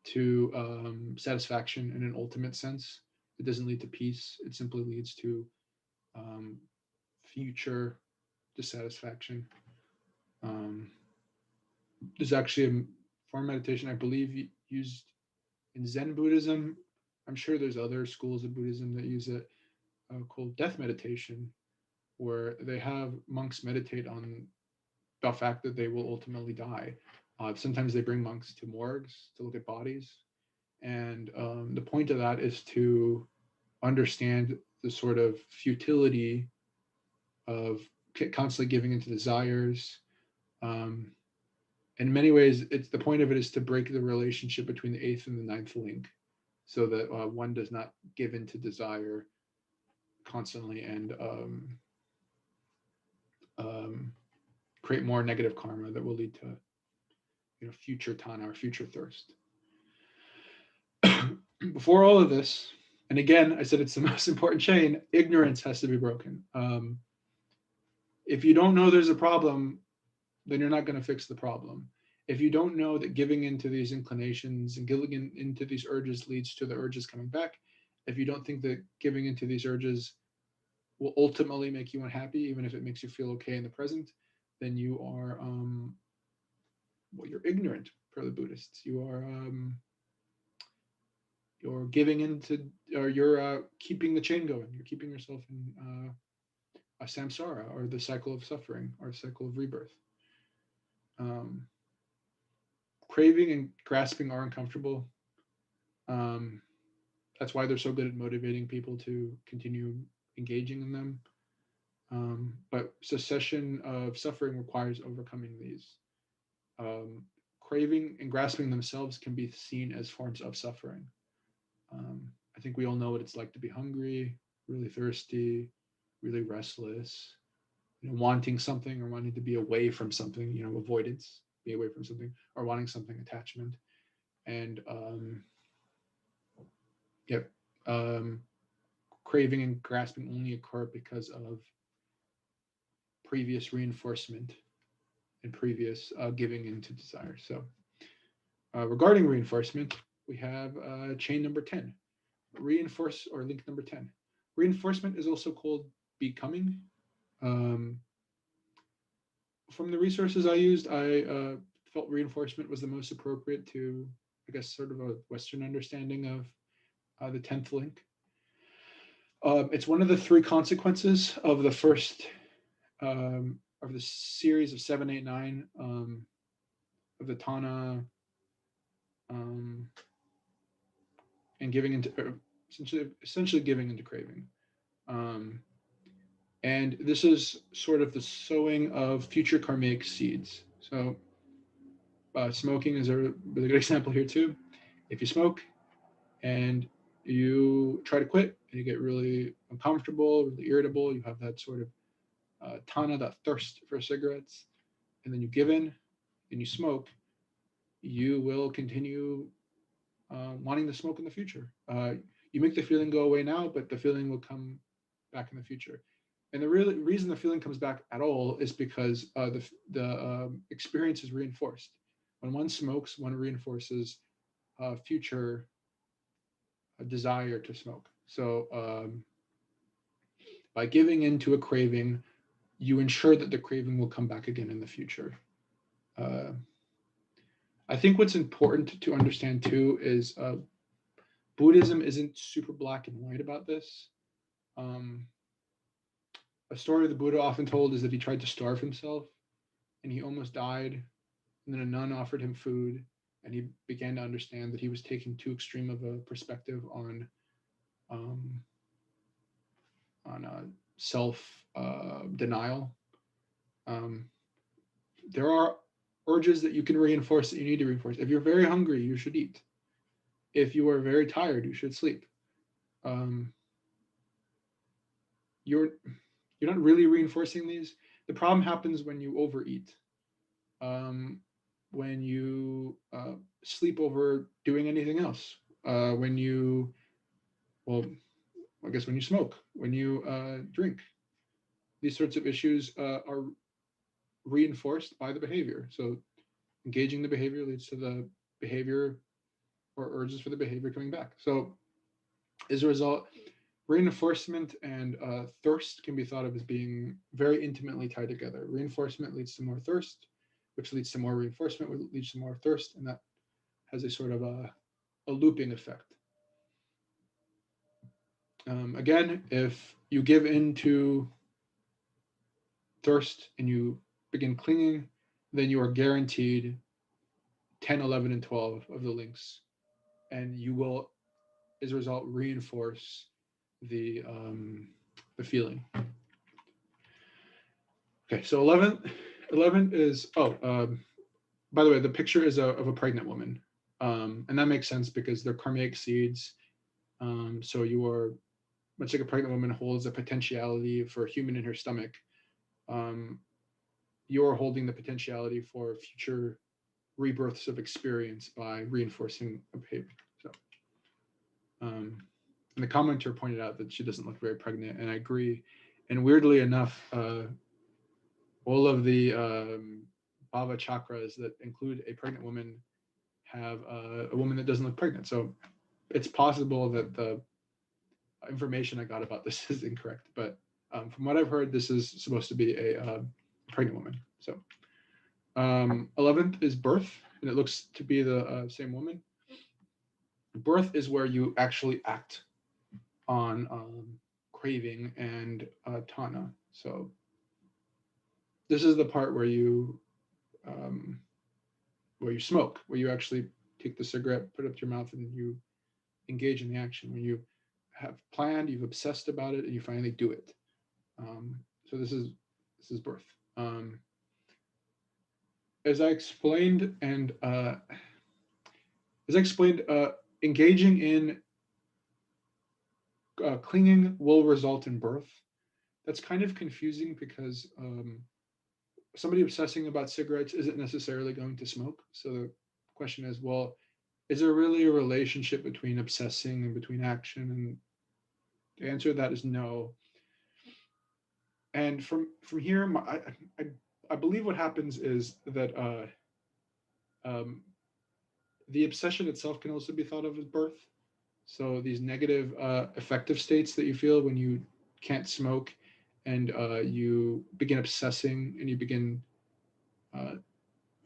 S1: to satisfaction in an ultimate sense. It doesn't lead to peace. It simply leads to um, future dissatisfaction. Um, there's actually a form of meditation, I believe, used in Zen Buddhism. I'm sure there's other schools of Buddhism that use it, called death meditation, where they have monks meditate on the fact that they will ultimately die. Sometimes they bring monks to morgues to look at bodies. And the point of that is to understand the sort of futility of constantly giving into desires. Um, in many ways, it's the point of it is to break the relationship between the eighth and the ninth link, so that one does not give into desire constantly and um, create more negative karma that will lead to future tana or future thirst. Before all of this, and again, I said it's the most important chain, ignorance has to be broken. If you don't know there's a problem, then you're not going to fix the problem. If you don't know that giving into these inclinations and giving into these urges leads to the urges coming back, if you don't think that giving into these urges will ultimately make you unhappy, even if it makes you feel okay in the present, then you are, well, you're ignorant per the Buddhists. You're giving into, or you're keeping the chain going. You're keeping yourself in a samsara, or the cycle of suffering, or cycle of rebirth. Um, Craving and grasping are uncomfortable. Um, that's why they're so good at motivating people to continue engaging in them. But cessation of suffering requires overcoming these. Um, Craving and grasping themselves can be seen as forms of suffering. I think we all know what it's like to be hungry, really thirsty, really restless, wanting something or wanting to be away from something, avoidance, be away from something, or wanting something, attachment. And yep, craving and grasping only occur because of previous reinforcement and previous giving into desire. So Regarding reinforcement, we have chain number 10, reinforce or link number 10. Reinforcement is also called becoming. Um, from the resources I used, I felt reinforcement was the most appropriate to, I guess, sort of a Western understanding of the 10th link. It's one of the three consequences of the first of the series of 789 of the Tana um, and giving into essentially giving into craving. Um, and this is sort of the sowing of future karmic seeds. So smoking is a really good example here too. If you smoke and you try to quit and you get really uncomfortable, really irritable, you have that sort of tana, that thirst for cigarettes, and then you give in and you smoke, you will continue wanting to smoke in the future. You make the feeling go away now, but the feeling will come back in the future. And the real reason the feeling comes back at all is because the experience is reinforced. When one smokes, one reinforces future desire to smoke. So by giving into a craving, you ensure that the craving will come back again in the future. Uh, I think what's important to understand too is Buddhism isn't super black and white about this. Um, a story the Buddha often told is that he tried to starve himself and he almost died. And then a nun offered him food, and he began to understand that he was taking too extreme of a perspective um, on self denial. Um, there are urges that you can reinforce that you need to reinforce. If you're very hungry, you should eat. If you are very tired, you should sleep. Um, you're you're not really reinforcing these. The problem happens when you overeat, um, when you sleep over doing anything else, when you, well, I guess when you smoke, when you drink. These sorts of issues are reinforced by the behavior. So engaging the behavior leads to the behavior or urges for the behavior coming back. So as a result, reinforcement and thirst can be thought of as being very intimately tied together. Reinforcement leads to more thirst, which leads to more reinforcement, which leads to more thirst, and that has a sort of a looping effect. Again, if you give in to thirst and you begin clinging, then you are guaranteed 10, 11, and 12 of the links. And you will, as a result, reinforce the feeling. Okay, so 11 is, by the way, the picture is of a pregnant woman. And that makes sense because they're karmic seeds. So you are, much like a pregnant woman holds a potentiality for a human in her stomach, um, you're holding the potentiality for future rebirths of experience by reinforcing a behavior. So, and the commenter pointed out that she doesn't look very pregnant, and I agree. And weirdly enough, all of the bhava chakras that include a pregnant woman have a woman that doesn't look pregnant. So it's possible that the information I got about this is incorrect, but from what I've heard, this is supposed to be a pregnant woman. So 11th is birth, and it looks to be the same woman. Birth is where you actually act on craving and tana. So this is the part where you smoke, where you actually take the cigarette, put it up to your mouth, and you engage in the action. When you have planned, you've obsessed about it, and you finally do it. So this is birth. As I explained, and as I explained, engaging in clinging will result in birth. That's kind of confusing because somebody obsessing about cigarettes isn't necessarily going to smoke. So the question is, well, is there really a relationship between obsessing and between action? And the answer to that is no. And from here, I believe what happens is that um, The obsession itself can also be thought of as birth. So these negative affective states that you feel when you can't smoke, and you begin obsessing, and you begin uh,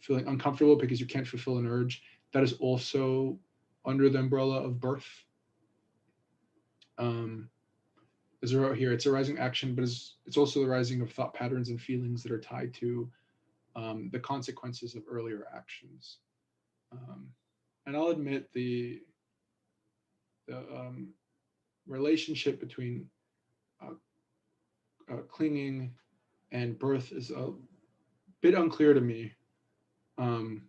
S1: feeling uncomfortable because you can't fulfill an urge, that is also under the umbrella of birth. Um, as we're out here, it's arising action, but it's also the rising of thought patterns and feelings that are tied to the consequences of earlier actions. Um, and I'll admit the relationship between uh, clinging and birth is a bit unclear to me. Um,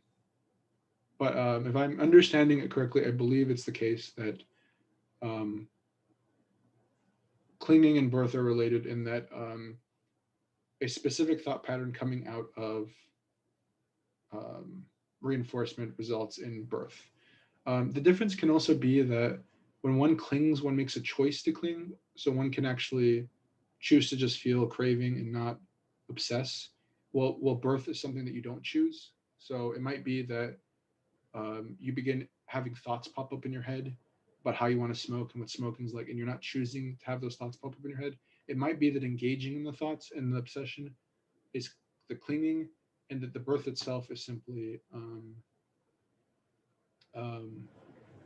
S1: but if I'm understanding it correctly, I believe it's the case that um, clinging and birth are related in that a specific thought pattern coming out of um, reinforcement results in birth. The difference can also be that when one clings, one makes a choice to cling. So one can actually choose to just feel craving and not obsess. Well, birth is something that you don't choose. So it might be that you begin having thoughts pop up in your head about how you want to smoke and what smoking is like, and you're not choosing to have those thoughts pop up in your head. It might be that engaging in the thoughts and the obsession is the clinging, and that the birth itself is simply um,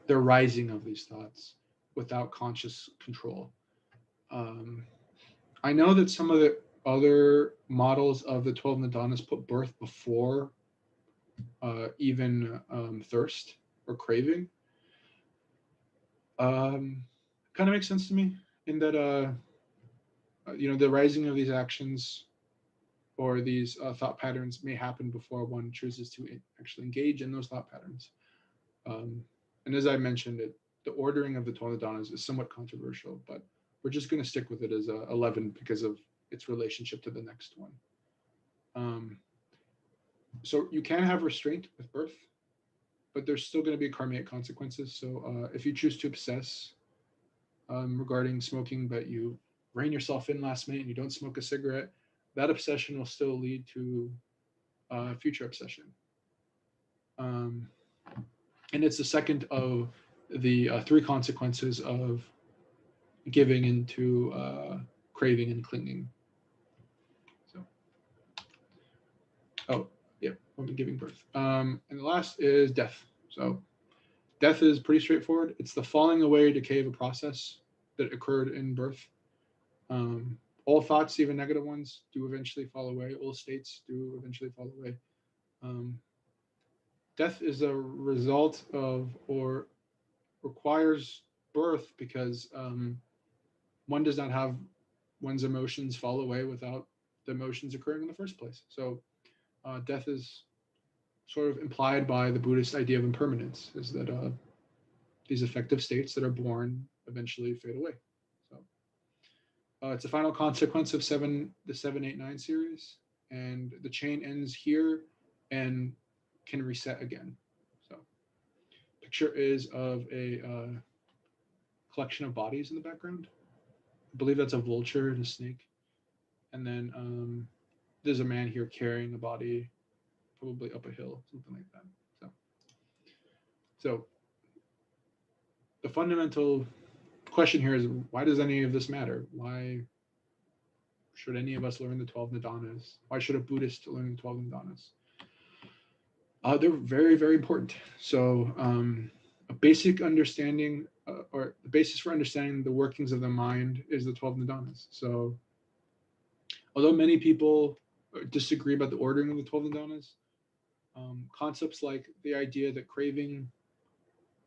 S1: the rising of these thoughts without conscious control. Um, I know that some of the other models of the 12 Nidanas put birth before even thirst or craving. Um, Kind of makes sense to me in that, the rising of these actions or these thought patterns may happen before one chooses to actually engage in those thought patterns. Um, and as I mentioned, the ordering of the 12 Nidanas is somewhat controversial, but we're just going to stick with it as 11 because of its relationship to the next one. Um, so you can have restraint with birth, but there's still going to be karmic consequences. So if you choose to obsess regarding smoking, but you rein yourself in last minute and you don't smoke a cigarette, that obsession will still lead to future obsession. Um, and it's the second of the three consequences of giving into craving and clinging. So, oh, yeah, woman giving birth. And the last is death. So, death is pretty straightforward. It's the falling away or decay of a process that occurred in birth. Um, all thoughts, even negative ones, do eventually fall away. All states do eventually fall away. Um, Death is a result of or requires birth because one does not have one's emotions fall away without the emotions occurring in the first place. So death is sort of implied by the Buddhist idea of impermanence, is that these affective states that are born eventually fade away. So it's a final consequence of the 789 series, and the chain ends here and can reset again. So picture is of a collection of bodies in the background. I believe that's a vulture and a snake. And then there's a man here carrying a body, probably up a hill, something like that. So the fundamental question here is, why does any of this matter? Why should any of us learn the 12 Nidanas? Why should a Buddhist learn the 12 Nidanas? They're very, very important. So a basic understanding or the basis for understanding the workings of the mind is the 12 Nidanas. So although many people disagree about the ordering of the 12 Nidanas, concepts like the idea that craving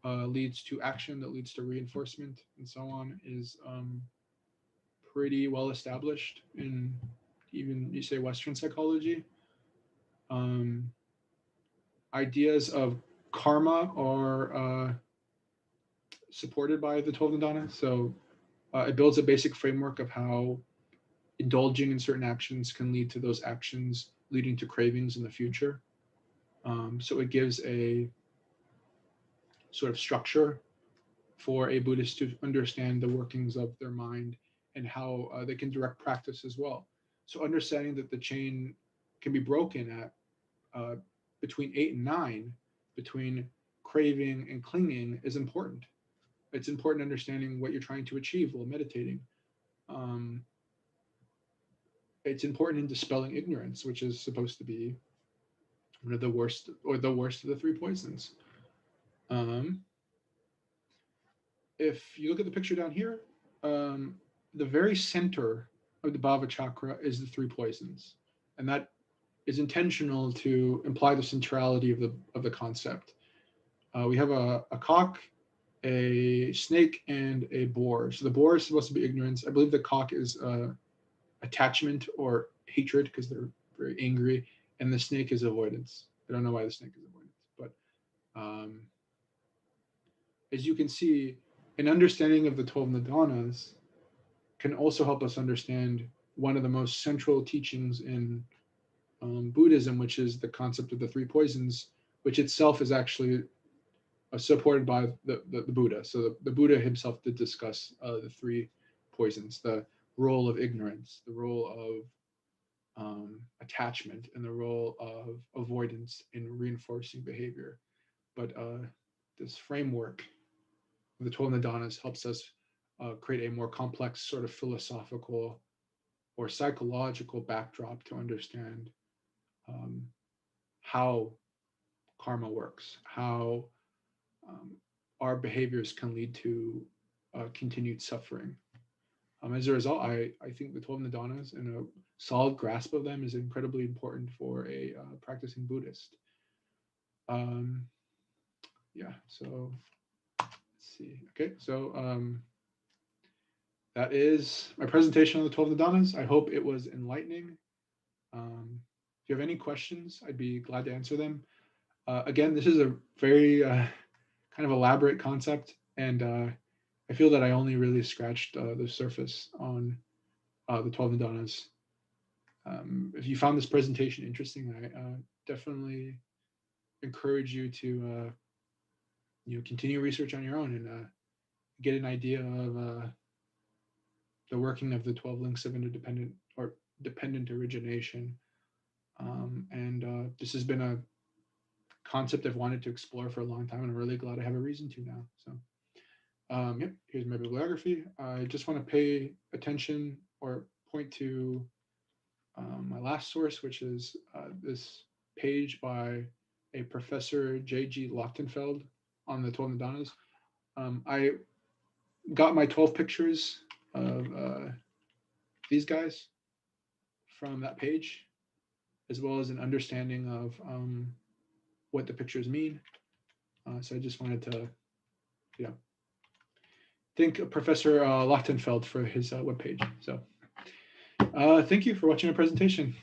S1: leads to action that leads to reinforcement and so on is pretty well established in even, you say, Western psychology. Um, Ideas of karma are supported by the 12 Nidanas. So it builds a basic framework of how indulging in certain actions can lead to those actions leading to cravings in the future. So it gives a sort of structure for a Buddhist to understand the workings of their mind and how they can direct practice as well. So understanding that the chain can be broken at between 8 and 9, between craving, and clinging is important. It's important understanding what you're trying to achieve while meditating. Um, it's important in dispelling ignorance, which is supposed to be one of the worst, or the worst of the three poisons. Um, if you look at the picture down here, um, the very center of the Bhava chakra is the three poisons, and that is intentional to imply the centrality of the concept. We have a cock, a snake, and a boar. So the boar is supposed to be ignorance. I believe the cock is attachment or hatred because they're very angry, and the snake is avoidance. I don't know why the snake is avoidance, but as you can see, an understanding of the 12 Nidanas can also help us understand one of the most central teachings in Buddhism, which is the concept of the three poisons, which itself is actually supported by the Buddha. So the Buddha himself did discuss the three poisons: the role of ignorance, the role of attachment, and the role of avoidance in reinforcing behavior. But this framework of the 12 Nidanas helps us create a more complex sort of philosophical or psychological backdrop to understand um, how karma works, how our behaviors can lead to continued suffering. As a result, I think the 12 Nidanas and a solid grasp of them is incredibly important for a practicing Buddhist. Yeah, so let's see. Okay, so that is my presentation on the 12 Nidanas. I hope it was enlightening. If you have any questions, I'd be glad to answer them. Again, this is a very kind of elaborate concept, and I feel that I only really scratched the surface on the 12 Nidanas. If you found this presentation interesting, I definitely encourage you to continue research on your own and get an idea of the working of the 12 links of interdependent or dependent origination. And this has been a concept I've wanted to explore for a long time, and I'm really glad I have a reason to now. So yep, here's my bibliography. I just want to pay attention or point to my last source, which is this page by a professor, J.G. Lochtenfeld, on the 12 Nidanas. I got my 12 pictures of these guys from that page, as well as an understanding of what the pictures mean. So I just wanted to, thank Professor Lochtenfeld for his webpage. So thank you for watching our presentation.